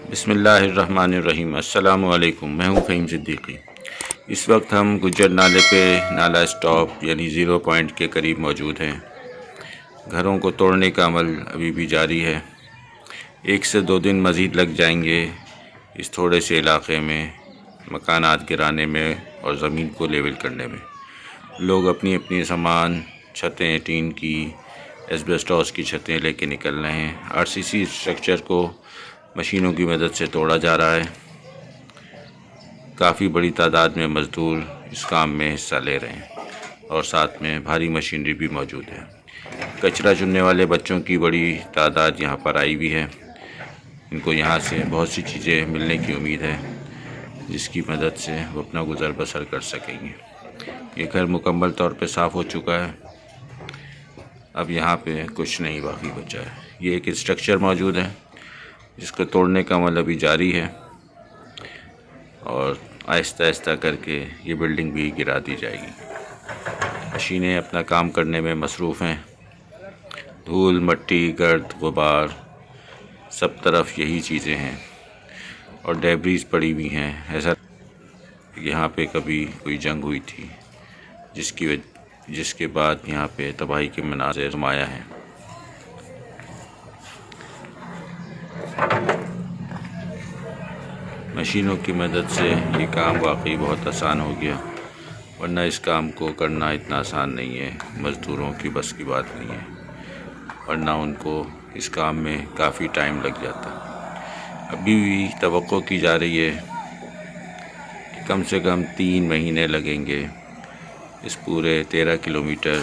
بسم اللہ الرحمن الرحیم۔ السلام علیکم، میں ہوں فہیم صدیقی۔ اس وقت ہم گجر نالے پہ نالا اسٹاپ یعنی 0 پوائنٹ کے قریب موجود ہیں۔ گھروں کو توڑنے کا عمل ابھی بھی جاری ہے۔ 1 سے 2 دن مزید لگ جائیں گے اس تھوڑے سے علاقے میں مکانات گرانے میں اور زمین کو لیول کرنے میں۔ لوگ اپنی اپنی سامان، چھتیں ٹین کی، ایسبسٹاس کی چھتیں لے کے نکل رہے ہیں۔ RCC اسٹرکچر کو مشینوں کی مدد سے توڑا جا رہا ہے۔ کافی بڑی تعداد میں مزدور اس کام میں حصہ لے رہے ہیں اور ساتھ میں بھاری مشینری بھی موجود ہے۔ کچرا چننے والے بچوں کی بڑی تعداد یہاں پر آئی بھی ہے۔ ان کو یہاں سے بہت سی چیزیں ملنے کی امید ہے جس کی مدد سے وہ اپنا گزر بسر کر سکیں گے۔ یہ گھر مکمل طور پہ صاف ہو چکا ہے۔ اب یہاں پہ کچھ نہیں باقی بچا ہے۔ یہ ایک اسٹرکچر موجود ہے جس کو توڑنے کا عمل ابھی جاری ہے اور آہستہ آہستہ کر کے یہ بلڈنگ بھی گرا دی جائے گی۔ مشینیں اپنا کام کرنے میں مصروف ہیں۔ دھول، مٹی، گرد، غبار، سب طرف یہی چیزیں ہیں اور ڈیبریز پڑی ہوئی ہیں۔ ایسا یہاں پہ کبھی کوئی جنگ ہوئی تھی جس کے بعد یہاں پہ تباہی کے مناظر نمایاں ہیں۔ مشینوں کی مدد سے یہ کام واقعی بہت آسان ہو گیا، ورنہ اس کام کو کرنا اتنا آسان نہیں ہے۔ مزدوروں کی بس کی بات نہیں ہے، ورنہ ان کو اس کام میں کافی ٹائم لگ جاتا۔ ابھی بھی توقع کی جا رہی ہے کہ کم سے کم 3 مہینے لگیں گے اس پورے 13 کلومیٹر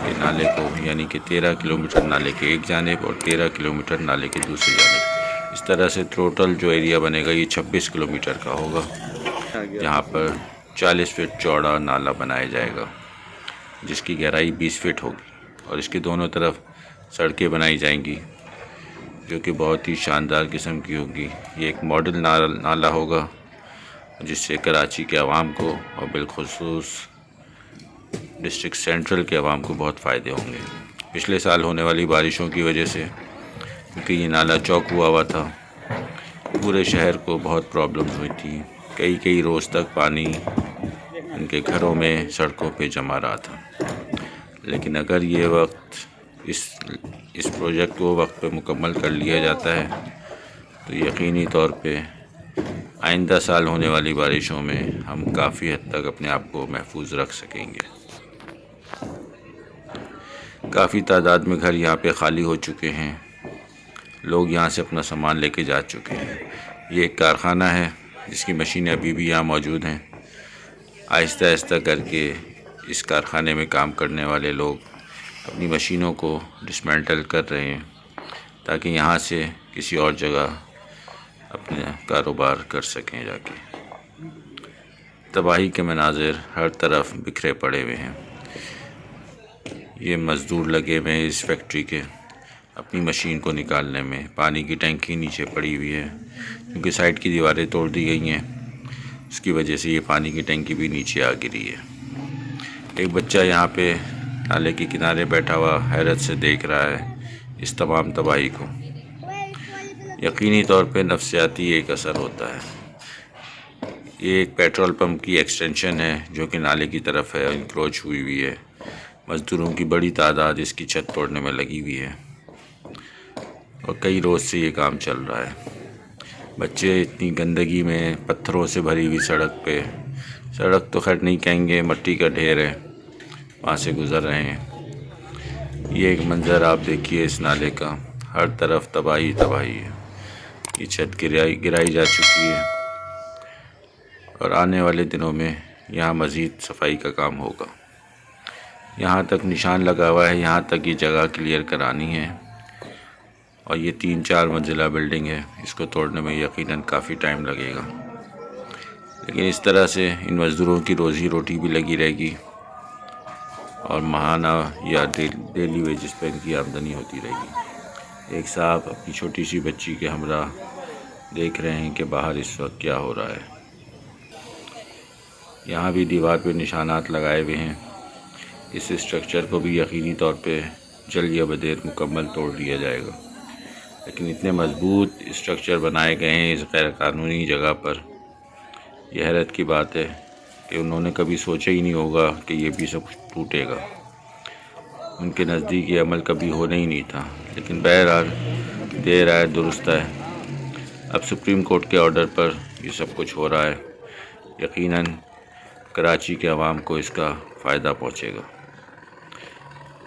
کے نالے کو، یعنی کہ 13 کلومیٹر نالے کے ایک جانب اور 13 کلومیٹر نالے کے دوسری جانب۔ اس طرح سے ٹوٹل جو ایریا بنے گا یہ 26 کلومیٹر کا ہوگا، جہاں پر 40 فٹ چوڑا نالا بنایا جائے گا جس کی گہرائی 20 فٹ ہوگی، اور اس کے دونوں طرف سڑکیں بنائی جائیں گی جو کہ بہت ہی شاندار قسم کی ہوگی۔ یہ ایک ماڈل نالا ہوگا جس سے کراچی کے عوام کو اور بالخصوص ڈسٹرکٹ سینٹرل کے عوام کو بہت فائدے ہوں گے۔ پچھلے سال ہونے والی بارشوں کی وجہ سے، کیونکہ یہ نالا چوک ہوا تھا، پورے شہر کو بہت پرابلمز ہوئی تھی۔ کئی روز تک پانی ان کے گھروں میں، سڑکوں پہ جمع رہا تھا۔ لیکن اگر یہ اس پروجیکٹ کو وقت پہ مکمل کر لیا جاتا ہے تو یقینی طور پہ آئندہ سال ہونے والی بارشوں میں ہم کافی حد تک اپنے آپ کو محفوظ رکھ سکیں گے۔ کافی تعداد میں گھر یہاں پہ خالی ہو چکے ہیں۔ لوگ یہاں سے اپنا سامان لے کے جا چکے ہیں۔ یہ ایک کارخانہ ہے جس کی مشینیں ابھی بھی یہاں موجود ہیں۔ آہستہ آہستہ کر کے اس کارخانے میں کام کرنے والے لوگ اپنی مشینوں کو ڈسمینٹل کر رہے ہیں تاکہ یہاں سے کسی اور جگہ اپنا کاروبار کر سکیں جا کے۔ تباہی کے مناظر ہر طرف بکھرے پڑے ہوئے ہیں۔ یہ مزدور لگے ہوئے ہیں اس فیکٹری کے اپنی مشین کو نکالنے میں۔ پانی کی ٹینکی نیچے پڑی ہوئی ہے کیونکہ سائڈ کی دیواریں توڑ دی گئی ہیں، اس کی وجہ سے یہ پانی کی ٹینکی بھی نیچے آ گری ہے۔ ایک بچہ یہاں پہ نالے کے کنارے بیٹھا ہوا حیرت سے دیکھ رہا ہے اس تمام تباہی کو۔ یقینی طور پہ نفسیاتی ایک اثر ہوتا ہے۔ یہ ایک پیٹرول پمپ کی ایکسٹینشن ہے جو کہ نالے کی طرف ہے، انکروچ ہوئی ہے۔ مزدوروں کی بڑی تعداد اس کی چھت توڑنے میں لگی ہوئی ہے اور کئی روز سے یہ کام چل رہا ہے۔ بچے اتنی گندگی میں، پتھروں سے بھری ہوئی سڑک تو خیر نہیں کہیں گے، مٹی کا ڈھیر ہے، وہاں سے گزر رہے ہیں۔ یہ ایک منظر آپ دیکھیے اس نالے کا، ہر طرف تباہی ہے۔ یہ چھت گرائی جا چکی ہے اور آنے والے دنوں میں یہاں مزید صفائی کا کام ہوگا۔ یہاں تک نشان لگا ہوا ہے، یہاں تک یہ جگہ کلیئر کرانی ہے، اور یہ 3-4 منزلہ بلڈنگ ہے، اس کو توڑنے میں یقیناً کافی ٹائم لگے گا۔ لیکن اس طرح سے ان مزدوروں کی روزی روٹی بھی لگی رہے گی اور ماہانہ یا ڈیلی ویجز پہ ان کی آمدنی ہوتی رہے گی۔ ایک صاحب اپنی چھوٹی سی بچی کے ہمراہ دیکھ رہے ہیں کہ باہر اس وقت کیا ہو رہا ہے۔ یہاں بھی دیوار پہ نشانات لگائے ہوئے ہیں۔ اس اسٹرکچر کو بھی یقینی طور پہ جلد یا بدیر مکمل توڑ لیا جائے گا۔ لیکن اتنے مضبوط اسٹرکچر بنائے گئے ہیں اس غیر قانونی جگہ پر، یہ حیرت کی بات ہے کہ انہوں نے کبھی سوچا ہی نہیں ہوگا کہ یہ بھی سب کچھ ٹوٹے گا۔ ان کے نزدیک یہ عمل کبھی ہونا ہی نہیں تھا، لیکن بہرحال دیر آئے درست ہے۔ اب سپریم کورٹ کے آرڈر پر یہ سب کچھ ہو رہا ہے، یقیناً کراچی کے عوام کو اس کا فائدہ پہنچے گا۔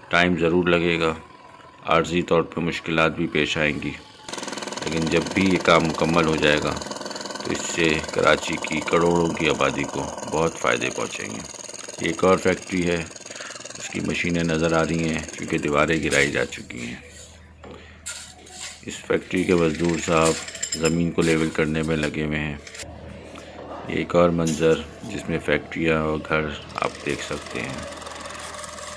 ٹائم ضرور لگے گا، عارضی طور پہ مشکلات بھی پیش آئیں گی، لیکن جب بھی یہ کام مکمل ہو جائے گا تو اس سے کراچی کی کروڑوں کی آبادی کو بہت فائدے پہنچیں گے۔ یہ ایک اور فیکٹری ہے، اس کی مشینیں نظر آ رہی ہیں کیونکہ دیواریں گرائی جا چکی ہیں۔ اس فیکٹری کے مزدور صاحب زمین کو لیول کرنے میں لگے ہوئے ہیں۔ یہ ایک اور منظر جس میں فیکٹریاں اور گھر آپ دیکھ سکتے ہیں۔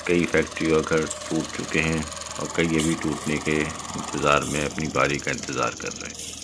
کئی فیکٹری اور گھر ٹوٹ چکے ہیں اور کئی ابھی ٹوٹنے کے انتظار میں اپنی باری کا انتظار کر رہے ہیں۔